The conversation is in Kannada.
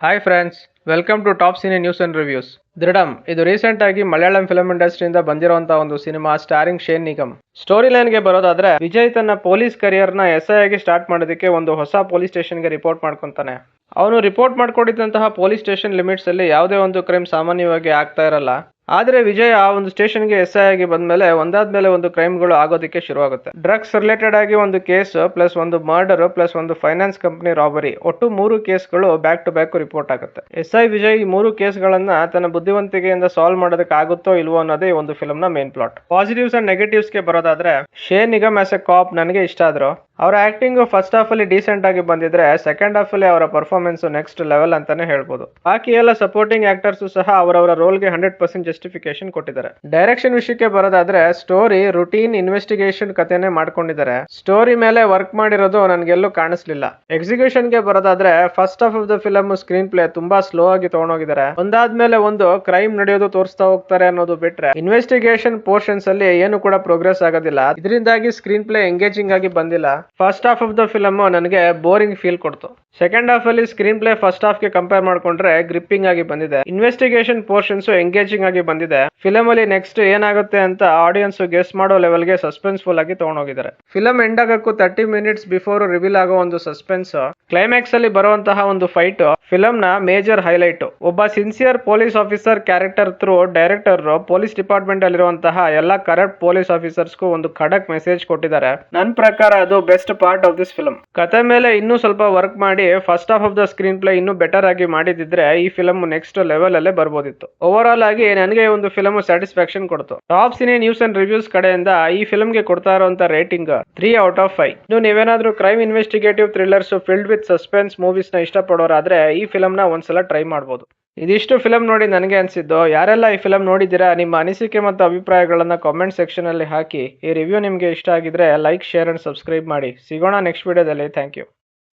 Hi friends, welcome to top cine news and reviews. Dridham ಇದು ರೀಸೆಂಟ್ ಆಗಿ ಮಲಯಾಳಂ ಫಿಲ್ಮ್ ಇಂಡಸ್ಟ್ರಿಯಿಂದ ಬಂದಿರುವಂತಹ ಒಂದು cinema starring Shane Nigam. Story line ಗೆ ಬರೋದಾದ್ರೆ, ವಿಜಯ್ ತನ್ನ ಪೊಲೀಸ್ ಕರಿಯರ್ ನ ಎಸ್ಐ ಆಗಿ ಸ್ಟಾರ್ಟ್ ಮಾಡೋದಕ್ಕೆ ಒಂದು ಹೊಸ ಪೊಲೀಸ್ ಸ್ಟೇಷನ್ ಗೆ ರಿಪೋರ್ಟ್ ಮಾಡ್ಕೊಂತಾನೆ. ಅವನು ರಿಪೋರ್ಟ್ ಮಾಡ್ಕೊಂಡಿದ್ದಂತಹ ಪೊಲೀಸ್ ಸ್ಟೇಷನ್ ಲಿಮಿಟ್ಸ್ ಅಲ್ಲಿ ಯಾವುದೇ ಒಂದು ಕ್ರೈಮ್ ಸಾಮಾನ್ಯವಾಗಿ ಆಗ್ತಾ ಇರಲ್ಲ. ಆದ್ರೆ ವಿಜಯ್ ಆ ಒಂದು ಸ್ಟೇಷನ್ಗೆ ಎಸ್ಐ ಆಗಿ ಬಂದ್ಮೇಲೆ ಒಂದಾದ್ಮೇಲೆ ಒಂದು ಕ್ರೈಮ್ಗಳು ಆಗೋದಕ್ಕೆ ಶುರುವಾಗುತ್ತೆ. ಡ್ರಗ್ಸ್ ರಿಲೇಟೆಡ್ ಆಗಿ ಒಂದು ಕೇಸ್ ಪ್ಲಸ್ ಒಂದು ಮರ್ಡರ್ ಪ್ಲಸ್ ಒಂದು ಫೈನಾನ್ಸ್ ಕಂಪನಿ ರಾಬರಿ, ಒಟ್ಟು 3 ಕೇಸ್ಗಳು ಬ್ಯಾಕ್ ಟು ಬ್ಯಾಕ್ ರಿಪೋರ್ಟ್ ಆಗುತ್ತೆ. ಎಸ್ಐ ವಿಜಯ್ ಈ 3 ಕೇಸ್ಗಳನ್ನ ತನ್ನ ಬುದ್ಧಿವಂತಿಕೆಯಿಂದ ಸಾಲ್ವ್ ಮಾಡೋದಕ್ಕೆ ಆಗುತ್ತೋ ಇಲ್ವೋ ಅನ್ನೋದೇ ಒಂದು ಫಿಲ್ಮ್ ನ main plot. Positives and negatives ಗೆ ಬರೋದಾದ್ರೆ, Shane Nigam as a cop ನನಗೆ ಇಷ್ಟ ಆದ್ರು. ಅವರ ಆಕ್ಟಿಂಗ್ ಫಸ್ಟ್ ಹಾಫ್ ಅಲ್ಲಿ ಡೀಸೆಂಟ್ ಆಗಿ ಬಂದಿದ್ರೆ, ಸೆಕೆಂಡ್ ಹಾಫ್ ಅಲ್ಲಿ ಅವರ ಪರ್ಫಾರ್ಮೆನ್ಸ್ ನೆಕ್ಸ್ಟ್ ಲೆವೆಲ್ ಅಂತಾನೆ ಹೇಳ್ಬೋದು. ಬಾಕಿ ಎಲ್ಲ ಸಪೋರ್ಟಿಂಗ್ ಆಕ್ಟರ್ಸ್ ಸಹ ಅವರವರ ರೋಲ್ಗೆ 100% ಜಸ್ಟಿಫಿಕೇಶನ್ ಕೊಟ್ಟಿದ್ದಾರೆ. ಡೈರೆಕ್ಷನ್ ವಿಷಯಕ್ಕೆ ಬರೋದಾದ್ರೆ, ಸ್ಟೋರಿ ರುಟೀನ್ ಇನ್ವೆಸ್ಟಿಗೇಷನ್ ಕಥೆನೆ ಮಾಡ್ಕೊಂಡಿದ್ದಾರೆ. ಸ್ಟೋರಿ ಮೇಲೆ ವರ್ಕ್ ಮಾಡಿರೋದು ನನ್ಗೆಲ್ಲೂ ಕಾಣಿಸ್ಲಿಲ್ಲ. ಎಕ್ಸಿಕ್ಯೂಷನ್ ಗೆ ಬರೋದಾದ್ರೆ, first half of the film screenplay ತುಂಬಾ ಸ್ಲೋ ಆಗಿ ತಗೊಂಡೋಗಿದ್ದಾರೆ. ಒಂದಾದ್ಮೇಲೆ ಒಂದು ಕ್ರೈಮ್ ನಡೆಯೋದು ತೋರಿಸ್ತಾ ಹೋಗ್ತಾರೆ ಅನ್ನೋದು ಬಿಟ್ರೆ, ಇನ್ವೆಸ್ಟಿಗೇಷನ್ ಪೋರ್ಷನ್ಸ್ ಅಲ್ಲಿ ಏನು ಕೂಡ ಪ್ರೋಗ್ರೆಸ್ ಆಗೋದಿಲ್ಲ. ಇದರಿಂದಾಗಿ ಸ್ಕ್ರೀನ್ ಪ್ಲೇ ಎಂಗೇಜಿಂಗ್ ಆಗಿ ಬಂದಿಲ್ಲ. First half of the film ನನಗೆ ಬೋರಿಂಗ್ ಫೀಲ್ ಕೊಡ್ತು. ಸೆಕೆಂಡ್ ಹಾಫ್ ಅಲ್ಲಿ ಸ್ಕ್ರೀನ್ ಪ್ಲೇ ಫಸ್ಟ್ ಹಾಫ್ ಗೆ ಕಂಪೇರ್ ಮಾಡ್ಕೊಂಡ್ರೆ ಗ್ರಿಪ್ಪಿಂಗ್ ಆಗಿ ಬಂದಿದೆ. ಇನ್ವೆಸ್ಟಿಗೇಷನ್ ಪೋರ್ಷನ್ಸ್ ಎಂಗೇಜಿಂಗ್ ಆಗಿ ಬಂದಿದೆ. ಫಿಲಮ್ ಅಲ್ಲಿ ನೆಕ್ಸ್ಟ್ ಏನಾಗುತ್ತೆ ಅಂತ ಆಡಿಯನ್ಸ್ ಗೆಸ್ ಮಾಡೋ ಲೆವೆಲ್ ಗೆ ಸಸ್ಪೆನ್ಸ್ಫುಲ್ ಆಗಿ ತಗೊಂಡೋಗಿದ್ದಾರೆ. ಫಿಲಮ್ ಎಂಡ್ ಆಗಕ್ಕೂ 30 ಮಿನಿಟ್ಸ್ ಬಿಫೋರ್ ರಿವೀಲ್ ಆಗೋ ಒಂದು ಸಸ್ಪೆನ್ಸ್, ಕ್ಲೈಮ್ಯಾಕ್ಸ್ ಅಲ್ಲಿ ಬರುವಂತಹ ಒಂದು ಫೈಟ್ ಫಿಲಮ್ ನ ಮೇಜರ್ ಹೈಲೈಟ್. ಒಬ್ಬ sincere police officer character through director police department ಅಲ್ಲಿರುವಂತಹ ಎಲ್ಲಾ ಕರಪ್ಟ್ ಪೊಲೀಸ್ ಆಫೀಸರ್ಸ್ಗೂ ಒಂದು ಖಡಕ್ ಮೆಸೇಜ್ ಕೊಟ್ಟಿದ್ದಾರೆ. ನನ್ನ ಪ್ರಕಾರ ಅದು best part of this film. ಕತೆ ಮೇಲೆ ಇನ್ನೂ ಸ್ವಲ್ಪ ವರ್ಕ್ ಮಾಡಿ first half of the screen play ಇನ್ನೂ ಬೆಟರ್ ಆಗಿ ಮಾಡಿದಿದ್ರೆ ಈ ಫಿಲಮ್ ನೆಕ್ಸ್ಟ್ ಲೆವೆಲ್ ಅಲ್ಲೇ ಬರ್ಬೋದಿತ್ತು. ಓವರ್ ಆಲ್ ಆಗಿ ನನಗೆ ಒಂದು ಫಿಲಮ್ ಸ್ಯಾಟಿಸ್ಫ್ಯಾಕ್ಷನ್ ಕೊಡ್ತು. Top cine news and reviews ಕಡೆಯಿಂದ ಈ ಫಿಲಮ್ ಗೆ ಕೊಡ್ತಾ ಇರುವಂತ ರೇಟಿಂಗ್ 3/5. ಇನ್ನು ನೀವೇನಾದ್ರೂ crime investigative thrillers filled with suspense movies ನ ಇಷ್ಟಪಡೋರಾದ್ರೆ ಈ ಫಿಲಮ್ ನ ಒಂದ್ಸಲ ಟ್ರೈ ಮಾಡಬಹುದು. ಇದಿಷ್ಟು ಫಿಲಮ್ ನೋಡಿ ನನಗೆ ಅನ್ಸಿದ್ದು. ಯಾರೆಲ್ಲ ಈ ಫಿಲಮ್ ನೋಡಿದ್ದೀರಾ, ನಿಮ್ಮ ಅನಿಸಿಕೆ ಮತ್ತು ಅಭಿಪ್ರಾಯಗಳನ್ನ ಕಾಮೆಂಟ್ ಸೆಕ್ಷನ್ ಅಲ್ಲಿ ಹಾಕಿ. ಈ ರಿವ್ಯೂ ನಿಮ್ಗೆ ಇಷ್ಟ ಆಗಿದ್ರೆ ಲೈಕ್, ಶೇರ್ ಅಂಡ್ ಸಬ್ಸ್ಕ್ರೈಬ್ ಮಾಡಿ. ಸಿಗೋಣ ನೆಕ್ಸ್ಟ್ ವಿಡಿಯೋದಲ್ಲಿ. Thank you.